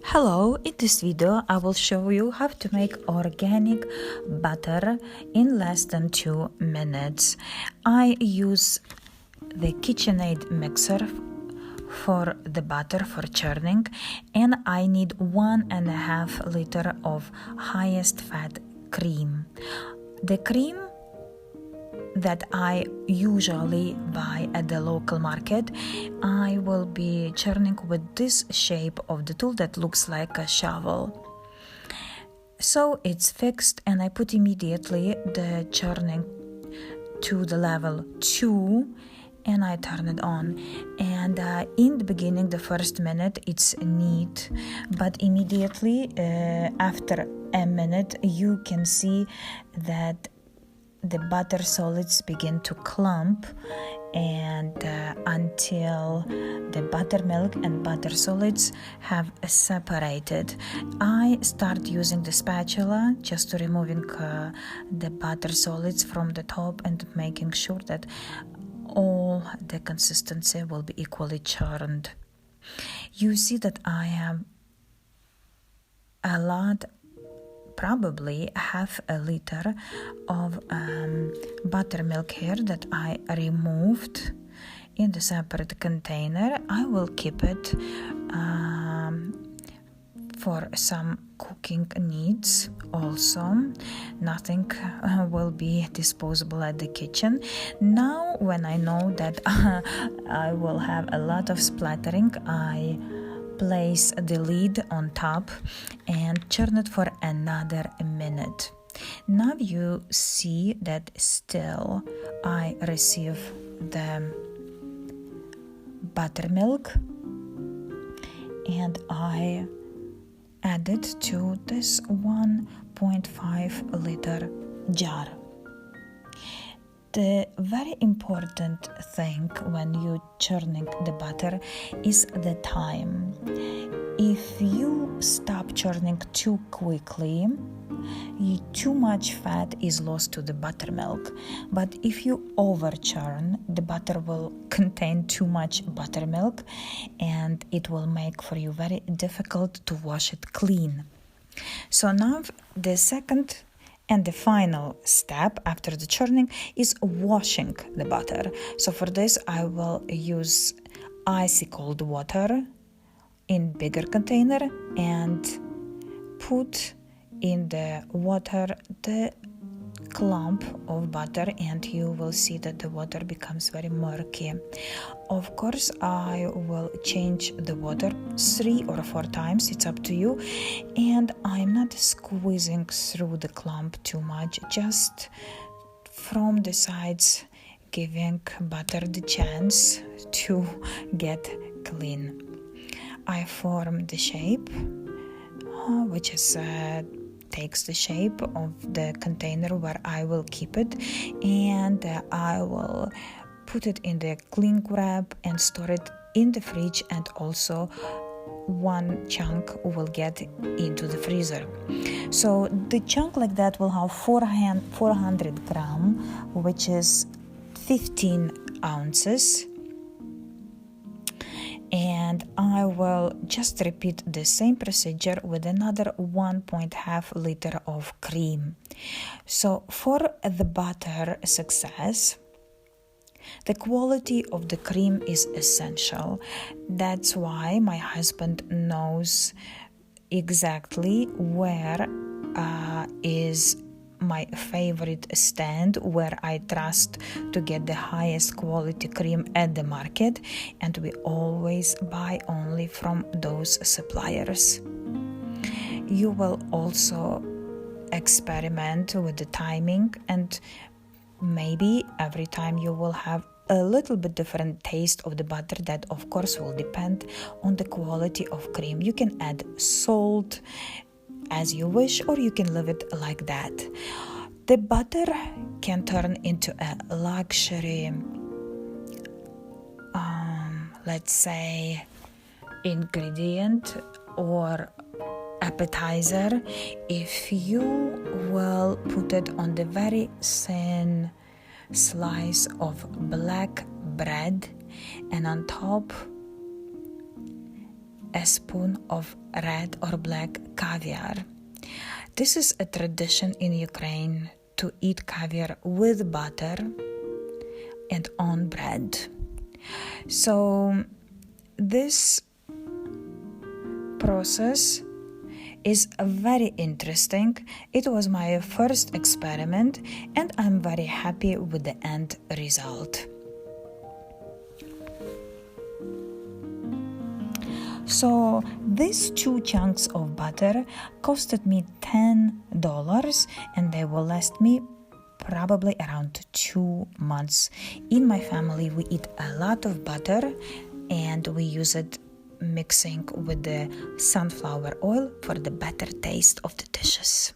Hello, in this video I will show you how to make organic butter in less than 2 minutes. I use the KitchenAid mixer for the butter for churning, and I need 1.5 liter of highest fat cream. The cream that I usually buy at the local market, I will be churning with this shape of the tool that looks like a shovel. So it's fixed, and I put immediately the churning to the level 2 and I turn it on. And in the beginning, the first minute, it's neat, but immediately after a minute, you can see that the butter solids begin to clump, and until the buttermilk and butter solids have separated. I start using the spatula just to removing the butter solids from the top and making sure that all the consistency will be equally churned. You see that I have a lot, probably half a liter of buttermilk here that I removed in the separate container. I will keep it for some cooking needs also. Nothing will be disposable at the kitchen. Now, when I know that I will have a lot of splattering, I place the lid on top and churn it for another minute. Now you see that still I receive the buttermilk, and I add it to this 1.5 liter jar. The very important thing when you churning the butter is the time. If you stop churning too quickly, too much fat is lost to the buttermilk. But if you over churn, the butter will contain too much buttermilk, and it will make for you very difficult to wash it clean. So now the second and the final step after the churning is washing the butter. So for this, I will use icy cold water in bigger container and put in the water the clump of butter, and you will see that the water becomes very murky. Of course, I will change the water 3 or 4 times, it's up to you, and I'm not squeezing through the clump too much, just from the sides, giving butter the chance to get clean. I form the shape, which is takes the shape of the container where I will keep it, and I will put it in the cling wrap and store it in the fridge, and also one chunk will get into the freezer. So the chunk like that will have 400 gram, which is 15 ounces. And I will just repeat the same procedure with another 1.5 liter of cream. So for the butter success, the quality of the cream is essential. That's why my husband knows exactly where is my favorite stand where I trust to get the highest quality cream at the market, and we always buy only from those suppliers. You will also experiment with the timing, and maybe every time you will have a little bit different taste of the butter. That of course will depend on the quality of cream. You can add salt as you wish, or you can leave it like that. The butter can turn into a luxury, let's say, ingredient or appetizer if you will put it on the very thin slice of black bread, and on top a spoon of red or black caviar. This is a tradition in Ukraine to eat caviar with butter and on bread. So this process is very interesting. It was my first experiment and I'm very happy with the end result. So these 2 chunks of butter costed me $10 and they will last me probably around 2 months. In my family we eat a lot of butter and we use it mixing with the sunflower oil for the better taste of the dishes.